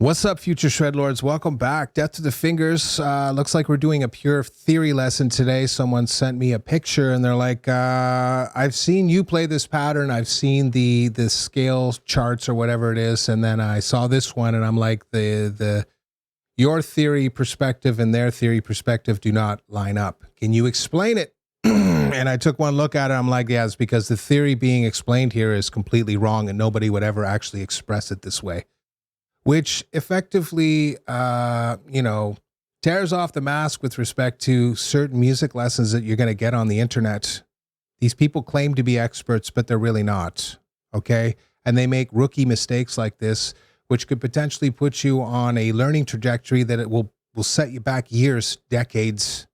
What's up, future shredlords? Welcome back. Death to the fingers. Looks like we're doing a pure theory lesson today. Someone sent me a picture and they're like, I've seen you play this pattern. I've seen the scale charts or whatever it is. And then I saw this one and I'm like, your theory perspective and their theory perspective do not line up. Can you explain it? And I took one look at it. I'm like, yeah, it's because the theory being explained here is completely wrong and nobody would ever actually express it this way. Which effectively, tears off the mask with respect to certain music lessons that you're going to get on the internet. These people claim to be experts, but they're really not, okay? And they make rookie mistakes like this, which could potentially put you on a learning trajectory that it will set you back years, decades,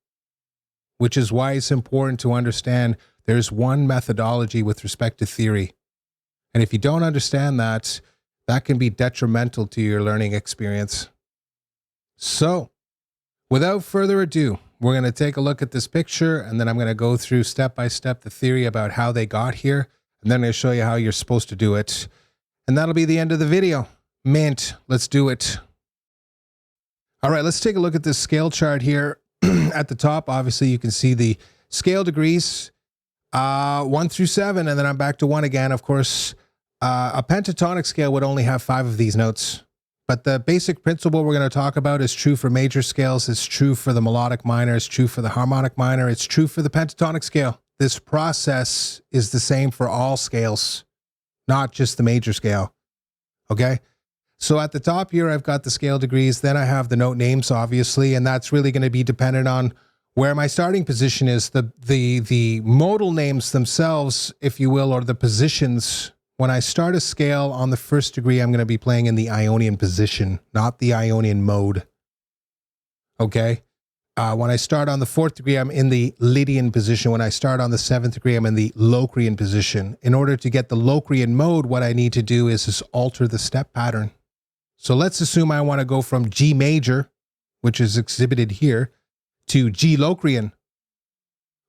which is why it's important to understand there's one methodology with respect to theory. And if you don't understand that, that can be detrimental to your learning experience. So, without further ado, we're going to take a look at this picture, and then I'm going to go through step by step the theory about how they got here, and then I'm going to show you how you're supposed to do it. And that'll be the end of the video. Mint, let's do it. All right, let's take a look at this scale chart here. At the top, obviously, you can see the scale degrees, 1 through 7, and then I'm back to 1 again, of course. A pentatonic scale would only have 5 of these notes, but the basic principle we're going to talk about is true for major scales, it's true for the melodic minor, it's true for the harmonic minor, it's true for the pentatonic scale. This process is the same for all scales, not just the major scale, okay? So at the top here, I've got the scale degrees, then I have the note names, obviously, and that's really going to be dependent on where my starting position is. The modal names themselves, if you will, or the positions. When I start a scale on the first degree, I'm going to be playing in the Ionian position, not the Ionian mode. Okay? When I start on the 4th degree, I'm in the Lydian position. When I start on the 7th degree, I'm in the Locrian position. In order to get the Locrian mode, what I need to do is just alter the step pattern. So let's assume I want to go from G major, which is exhibited here, to G Locrian.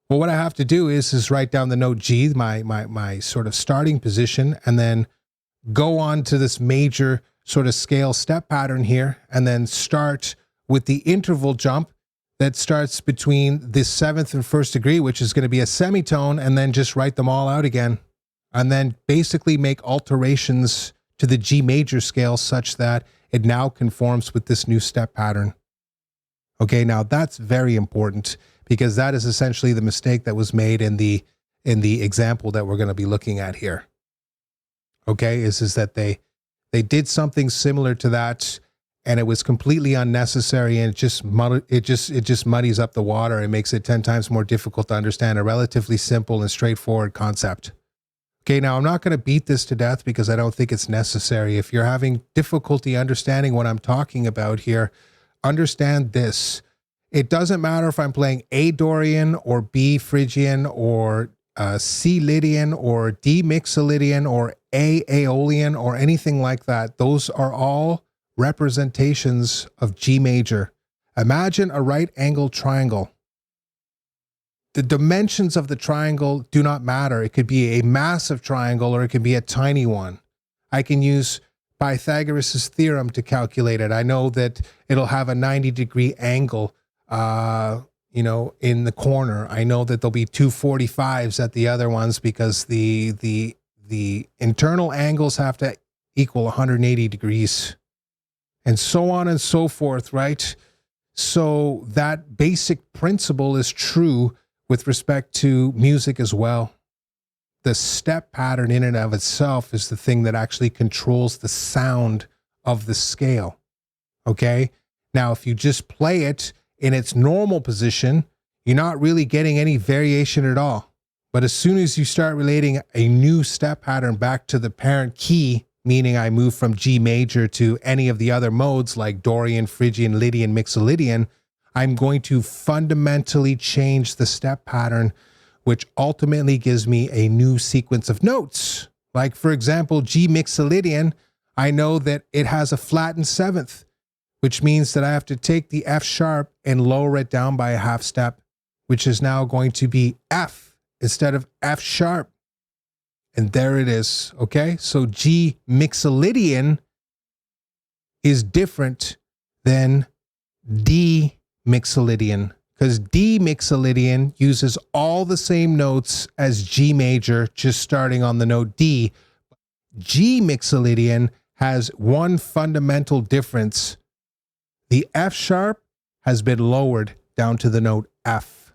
Well, what I have to do is write down the note G, my sort of starting position, and then go on to this major sort of scale step pattern here, and then start with the interval jump that starts between the 7th and 1st degree, which is going to be a semitone, and then just write them all out again. And then basically make alterations to the G major scale such that it now conforms with this new step pattern. Okay, now that's very important, because that is essentially the mistake that was made in the example that we're going to be looking at here. Okay, is that they did something similar to that, and it was completely unnecessary, and it just muddies up the water and makes it 10 times more difficult to understand a relatively simple and straightforward concept. Okay, now I'm not going to beat this to death because I don't think it's necessary. If you're having difficulty understanding what I'm talking about here, understand this. It doesn't matter if I'm playing A Dorian or B Phrygian or C Lydian or D Mixolydian or A Aeolian or anything like that. Those are all representations of G major. Imagine a right angled triangle. The dimensions of the triangle do not matter. It could be a massive triangle or it could be a tiny one. I can use Pythagoras' theorem to calculate it. I know that it'll have a 90-degree angle in the corner. I know that there'll be 245s at the other ones because the internal angles have to equal 180 degrees, and so on and so forth, right? So that basic principle is true with respect to music as well. The step pattern in and of itself is the thing that actually controls the sound of the scale. Okay? Now, if you just play it in its normal position, you're not really getting any variation at all. But as soon as you start relating a new step pattern back to the parent key, meaning I move from G major to any of the other modes like Dorian, Phrygian, Lydian, Mixolydian, I'm going to fundamentally change the step pattern, which ultimately gives me a new sequence of notes. Like, for example, G Mixolydian, I know that it has a flattened 7th, which means that I have to take the F sharp and lower it down by a half step, which is now going to be F instead of F sharp. And there it is, okay? So G Mixolydian is different than D Mixolydian, because D Mixolydian uses all the same notes as G major, just starting on the note D. G Mixolydian has one fundamental difference. The F sharp has been lowered down to the note F.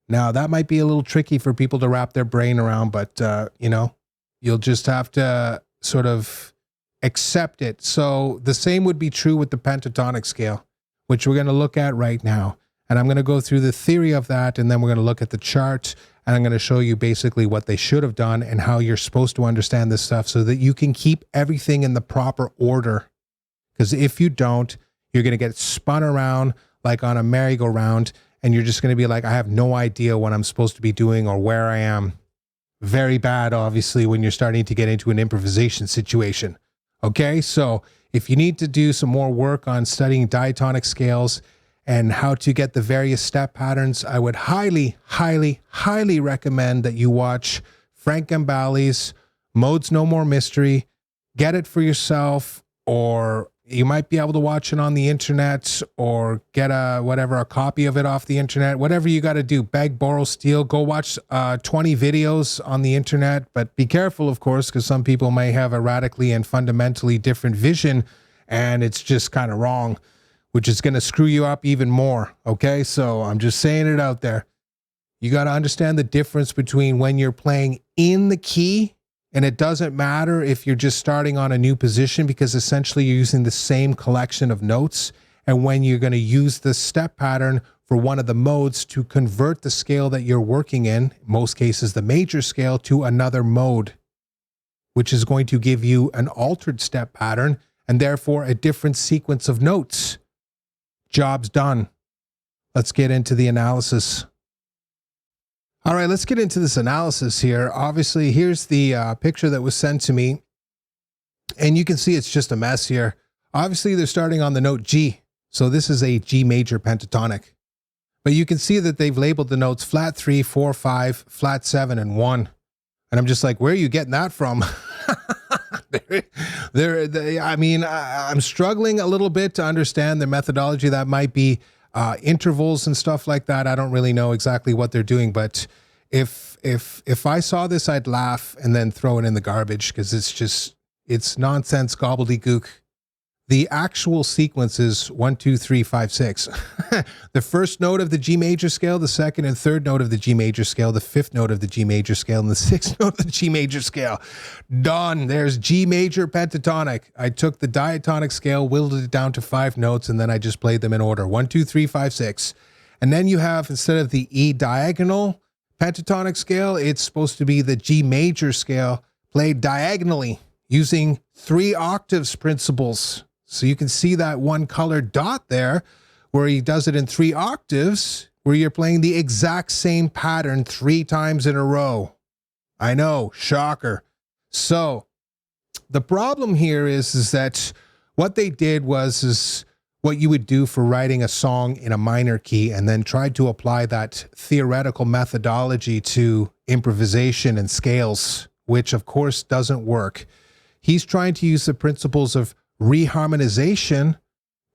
Now, that might be a little tricky for people to wrap their brain around, but, you know, you'll just have to sort of accept it. So the same would be true with the pentatonic scale, which we're going to look at right now. And I'm going to go through the theory of that, and then we're going to look at the chart, and I'm going to show you basically what they should have done and how you're supposed to understand this stuff so that you can keep everything in the proper order. Because if you don't, you're going to get spun around like on a merry-go-round, and you're just going to be like, I have no idea what I'm supposed to be doing or where I am. Very bad, obviously, when you're starting to get into an improvisation situation. Okay, so if you need to do some more work on studying diatonic scales and how to get the various step patterns, I would highly, highly, highly recommend that you watch Frank Gambale's Modes No More Mystery. Get it for yourself, or you might be able to watch it on the internet, or get a copy of it off the internet. Whatever you got to do, beg, borrow, steal. Go watch 20 videos on the internet, but be careful, of course, because some people may have a radically and fundamentally different vision, and it's just kind of wrong, which is going to screw you up even more. Okay, so I'm just saying it out there. You got to understand the difference between when you're playing in the key. And it doesn't matter if you're just starting on a new position, because essentially you're using the same collection of notes. And when you're going to use the step pattern for one of the modes to convert the scale that you're working in most cases the major scale, to another mode, which is going to give you an altered step pattern and therefore a different sequence of notes. Job's done. Let's get into the analysis. All right, let's get into this analysis here. Obviously, here's the picture that was sent to me, and you can see it's just a mess here. Obviously, they're starting on the note G, so this is a G major pentatonic. But you can see that they've labeled the notes flat 3, 4, 5, flat 7, and 1. And I'm just like, where are you getting that from? I mean, I'm struggling a little bit to understand the methodology. That might be intervals and stuff like that. I don't really know exactly what they're doing, but if I saw this, I'd laugh and then throw it in the garbage, because it's nonsense gobbledygook. The actual sequence is 1, 2, 3, 5, 6. The first note of the G major scale, the second and third note of the G major scale, the fifth note of the G major scale, and the sixth note of the G major scale. Done. There's G major pentatonic. I took the diatonic scale, whittled it down to 5 notes, and then I just played them in order. 1, 2, 3, 5, 6. And then you have, instead of the E diagonal pentatonic scale, it's supposed to be the G major scale played diagonally using 3 octaves principles. So you can see that one colored dot there where he does it in 3 octaves, where you're playing the exact same pattern 3 times in a row. I know, shocker. So the problem here is that what they did is what you would do for writing a song in a minor key, and then tried to apply that theoretical methodology to improvisation and scales, which of course doesn't work. He's trying to use the principles of reharmonization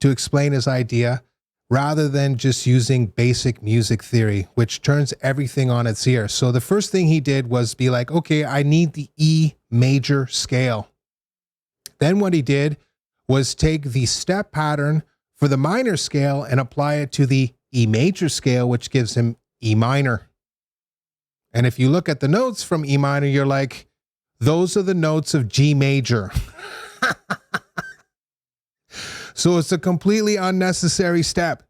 to explain his idea, rather than just using basic music theory, which turns everything on its ear. So the first thing he did was be like, okay, I need the E major scale. Then what he did was take the step pattern for the minor scale and apply it to the E major scale, which gives him E minor. And if you look at the notes from E minor, you're like, those are the notes of G major. So it's a completely unnecessary step.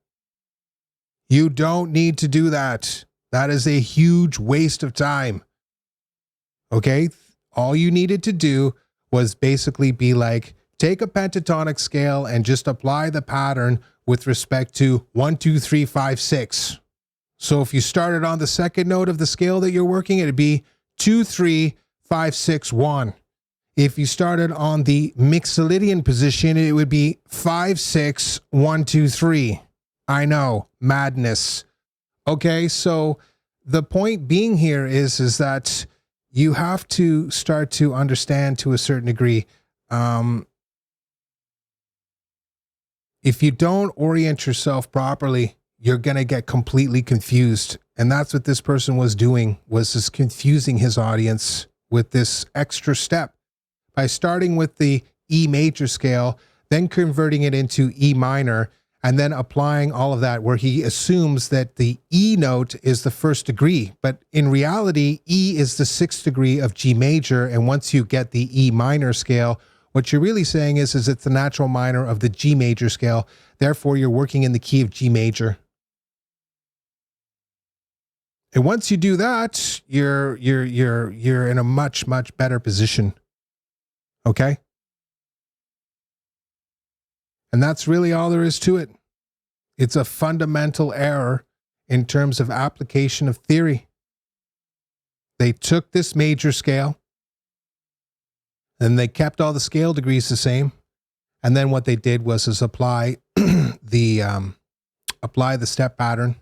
You don't need to do that. That is a huge waste of time. Okay? All you needed to do was basically be like, take a pentatonic scale and just apply the pattern with respect to 1, 2, 3, 5, 6. So if you started on the second note of the scale that you're working, it'd be 2, 3, 5, 6, 1. If you started on the Mixolydian position, it would be 5, 6, 1, 2, 3. I know, madness. Okay, so the point being here is that you have to start to understand to a certain degree If you don't orient yourself properly, you're going to get completely confused. And that's what this person was doing, was just confusing his audience with this extra step by starting with the E major scale, then converting it into E minor, and then applying all of that where he assumes that the E note is the first degree. But in reality, E is the sixth degree of G major. And once you get the E minor scale, what you're really saying is it's the natural minor of the G major scale. Therefore, you're working in the key of G major. And once you do that, you're in a much, much better position. Okay? And that's really all there is to it. It's a fundamental error in terms of application of theory. They took this major scale and they kept all the scale degrees the same. And then what they did was apply the step pattern.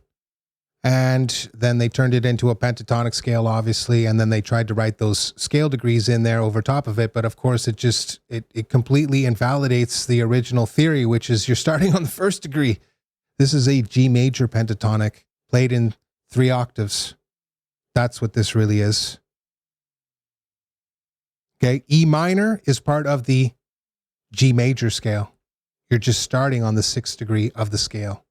And then they turned it into a pentatonic scale, obviously, and then they tried to write those scale degrees in there over top of it. But of course, it completely invalidates the original theory, which is you're starting on the first degree. This is a G major pentatonic played in 3 octaves. That's what this really is. Okay, E minor is part of the G major scale. You're just starting on the 6th degree of the scale.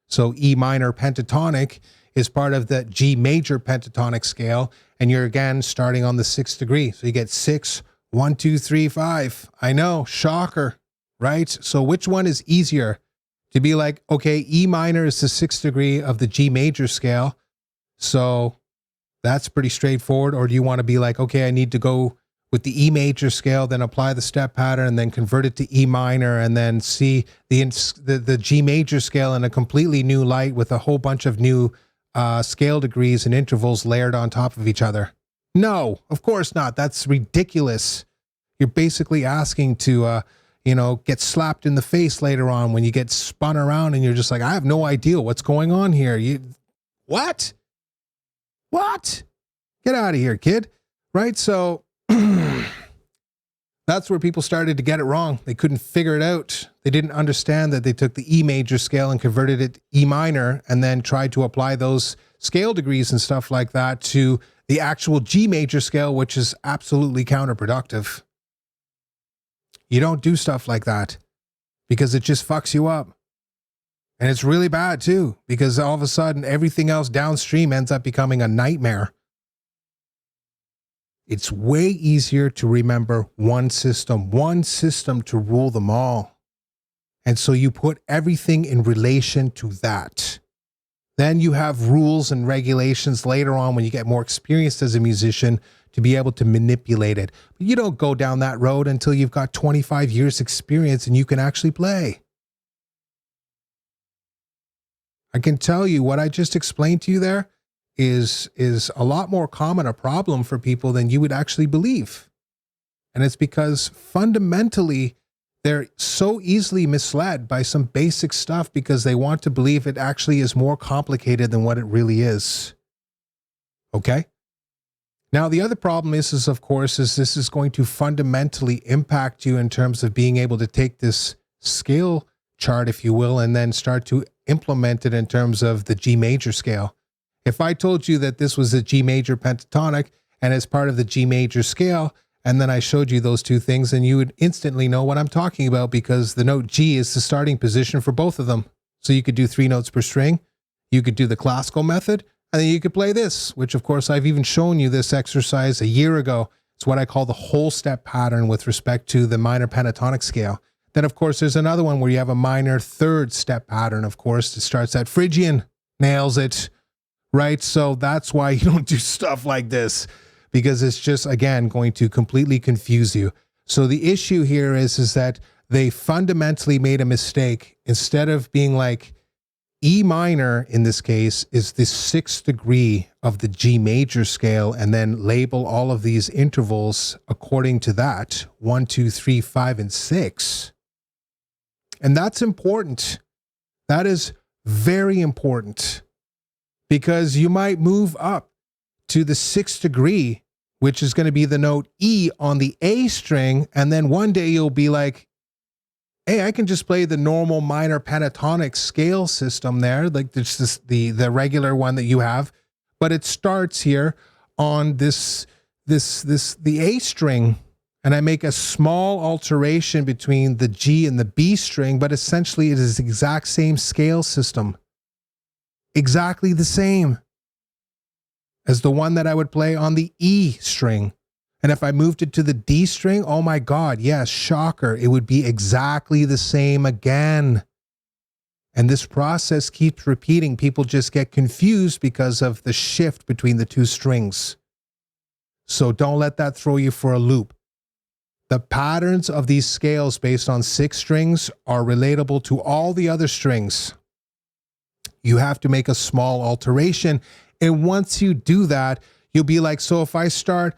So E minor pentatonic is part of the G major pentatonic scale, and you're again starting on the 6th degree. So you get 6, 1, 2, 3, 5. I know, shocker, right? So which one is easier? To be like, okay, E minor is the 6th degree of the G major scale, so that's pretty straightforward. Or do you want to be like, okay, I need to go with the E major scale, then apply the step pattern, and then convert it to E minor, and then see the G major scale in a completely new light with a whole bunch of new scale degrees and intervals layered on top of each other? No, of course not. That's ridiculous. You're basically asking to, get slapped in the face later on when you get spun around and you're just like, I have no idea what's going on here. What? Get out of here, kid. Right? So that's where people started to get it wrong. They couldn't figure it out. They didn't understand that they took the E major scale and converted it to E minor and then tried to apply those scale degrees and stuff like that to the actual G major scale, which is absolutely counterproductive. You don't do stuff like that because it just fucks you up. And it's really bad too, because all of a sudden everything else downstream ends up becoming a nightmare. It's way easier to remember one system to rule them all. And so you put everything in relation to that. Then you have rules and regulations later on when you get more experienced as a musician to be able to manipulate it. But you don't go down that road until you've got 25 years experience and you can actually play. I can tell you what I just explained to you there is a lot more common a problem for people than you would actually believe. And it's because fundamentally they're so easily misled by some basic stuff because they want to believe it actually is more complicated than what it really is. Okay? Now, the other problem is of course, this is going to fundamentally impact you in terms of being able to take this scale chart, if you will, and then start to implement it in terms of the G major scale. If I told you that this was a G major pentatonic and as part of the G major scale, and then I showed you those two things, then you would instantly know what I'm talking about because the note G is the starting position for both of them. So you could do 3 notes per string. You could do the classical method, and then you could play this, which of course I've even shown you this exercise a year ago. It's what I call the whole step pattern with respect to the minor pentatonic scale. Then of course there's another one where you have a minor 3rd step pattern, of course. It starts at Phrygian, nails it. Right? So that's why you don't do stuff like this, because it's just, again, going to completely confuse you. So the issue here is that they fundamentally made a mistake. Instead of being like E minor, in this case, is the 6th degree of the G major scale, and then label all of these intervals according to that, 1, 2, 3, 5, and 6. And that's important. That is very important. Because you might move up to the 6th degree, which is going to be the note E on the A string, and then one day you'll be like, hey, I can just play the normal minor pentatonic scale system there, like this the regular one that you have, but it starts here on the A string, and I make a small alteration between the G and the B string, but essentially it is the exact same scale system. Exactly the same as the one that I would play on the E string. And if I moved it to the D string, oh my God, yes, shocker, it would be exactly the same again. And this process keeps repeating. People just get confused because of the shift between the two strings. So don't let that throw you for a loop. The patterns of these scales based on 6 strings are relatable to all the other strings. You have to make a small alteration. And once you do that, you'll be like, so if I start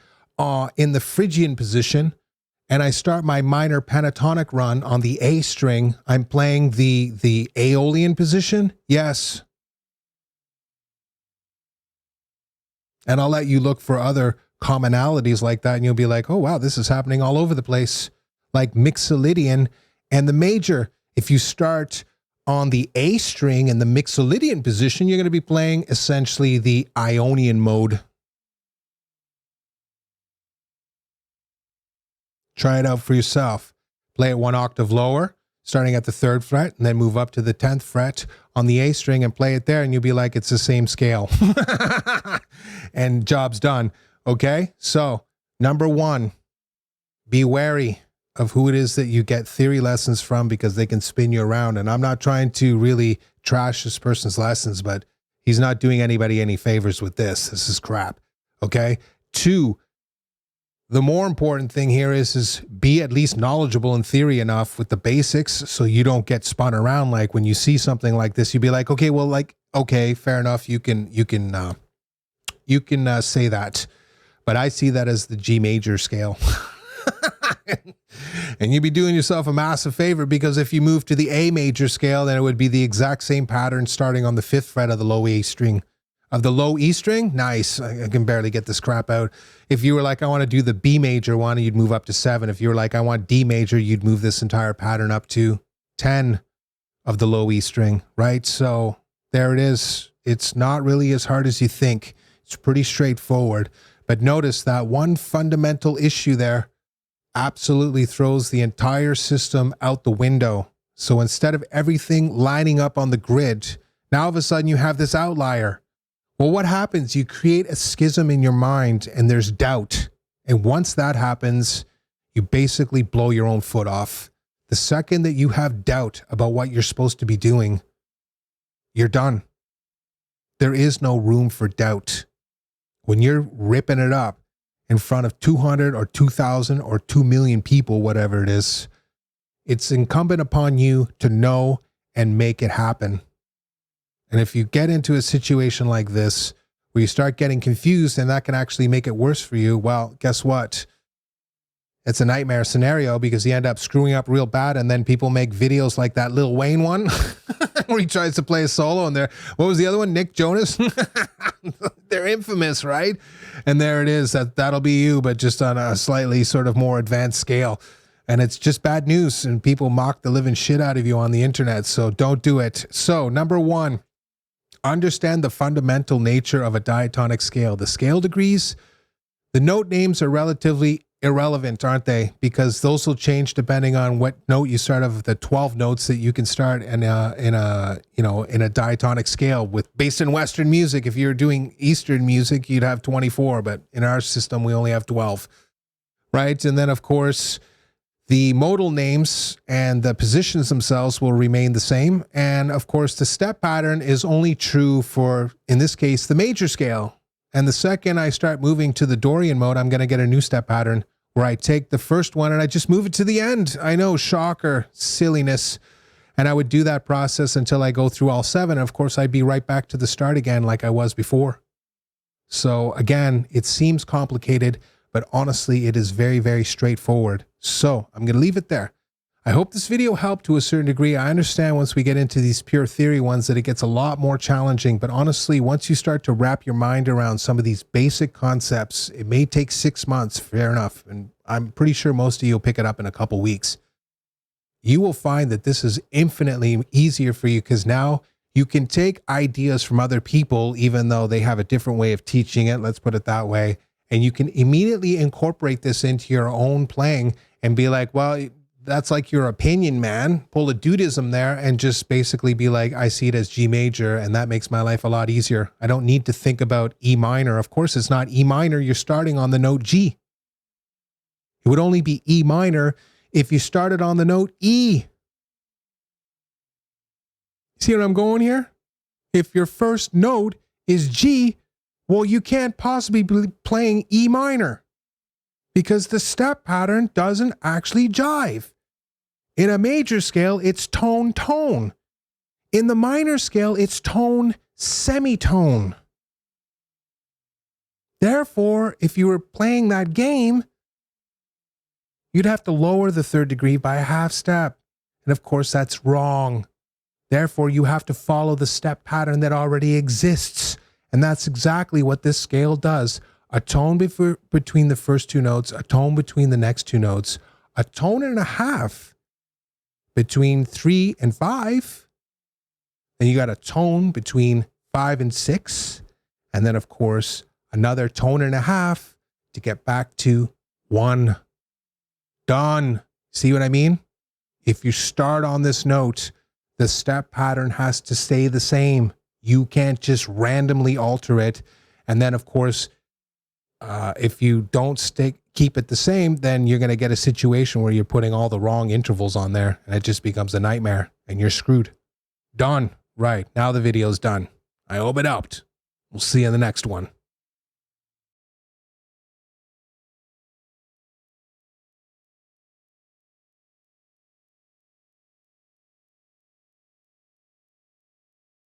in the Phrygian position and I start my minor pentatonic run on the A string, I'm playing the Aeolian position. Yes. And I'll let you look for other commonalities like that, and you'll be like, oh wow, this is happening all over the place. Like Mixolydian and the major. If you start on the A string in the Mixolydian position, you're going to be playing essentially the Ionian mode. Try it out for yourself. Play it 1 octave lower, starting at the 3rd fret, and then move up to the 10th fret on the A string and play it there, and you'll be like, it's the same scale. And job's done. Okay? So, number 1, be wary of who it is that you get theory lessons from, because they can spin you around. And I'm not trying to really trash this person's lessons, but he's not doing anybody any favors with this. This is crap. Okay? 2, the more important thing here is be at least knowledgeable in theory enough with the basics so you don't get spun around. Like when you see something like this, you'd be like, okay, well, like, okay, fair enough. You can say that, but I see that as the G major scale. And you'd be doing yourself a massive favor, because if you move to the A major scale, then it would be the exact same pattern starting on the 5th fret of the low A string. Of the low E string, nice. I can barely get this crap out. If you were like, I want to do the B major one, you'd move up to 7. If you were like, I want D major, you'd move this entire pattern up to 10 of the low E string, right? So there it is. It's not really as hard as you think. It's pretty straightforward. But notice that one fundamental issue there absolutely throws the entire system out the window. So instead of everything lining up on the grid, now all of a sudden you have this outlier. Well, what happens? You create a schism in your mind and there's doubt. And once that happens, you basically blow your own foot off. The second that you have doubt about what you're supposed to be doing, you're done. There is no room for doubt. When you're ripping it up in front of 200 or 2,000 or 2 million people, whatever it is, it's incumbent upon you to know and make it happen. And if you get into a situation like this where you start getting confused and that can actually make it worse for you, well, guess what? It's a nightmare scenario, because you end up screwing up real bad, and then people make videos like that Lil Wayne one where he tries to play a solo, and what was the other one? Nick Jonas? They're infamous, right? And there it is. That'll be you, but just on a slightly sort of more advanced scale. And it's just bad news, and people mock the living shit out of you on the internet. So don't do it. So number 1, understand the fundamental nature of a diatonic scale. The scale degrees, the note names are relatively irrelevant, aren't they? Because those will change depending on what note you start of the 12 notes that you can start in a diatonic scale. Based in Western music, if you're doing Eastern music, you'd have 24, but in our system, we only have 12, right? And then, of course, the modal names and the positions themselves will remain the same. And of course, the step pattern is only true for, in this case, the major scale. And the second I start moving to the Dorian mode, I'm going to get a new step pattern where I take the first one and I just move it to the end. I know, shocker, silliness. And I would do that process until I go through all 7. Of course, I'd be right back to the start again like I was before. So again, it seems complicated, but honestly, it is very, very straightforward. So I'm going to leave it there. I hope this video helped to a certain degree. I understand once we get into these pure theory ones that it gets a lot more challenging, but honestly, once you start to wrap your mind around some of these basic concepts, it may take 6 months, fair enough. And I'm pretty sure most of you will pick it up in a couple weeks. you will find that this is infinitely easier for you, because now you can take ideas from other people, even though they have a different way of teaching it, let's put it that way, and you can immediately incorporate this into your own playing and be like, well, that's like your opinion, man. Pull a dudism there and just basically be like, I see it as G major, and that makes my life a lot easier. I don't need to think about E minor. Of course, it's not E minor. You're starting on the note G. It would only be E minor if you started on the note E. See what I'm going here? If your first note is G, well, you can't possibly be playing E minor because the step pattern doesn't actually jive. In a major scale, it's tone-tone. In the minor scale, it's tone-semitone. Therefore, if you were playing that game, you'd have to lower the third degree by a half step. And of course, that's wrong. Therefore, you have to follow the step pattern that already exists. And that's exactly what this scale does. A tone between the first two notes, a tone between the next two notes, a tone and a half between 3 and 5. Then you got a tone between 5 and 6. And then, of course, another tone and a half to get back to 1. Done. See what I mean? If you start on this note, the step pattern has to stay the same. You can't just randomly alter it. And then, of course, if you don't keep it the same, then you're going to get a situation where you're putting all the wrong intervals on there, and it just becomes a nightmare, and you're screwed. Done. Right. Now the video's done. I hope it helped. We'll see you in the next one.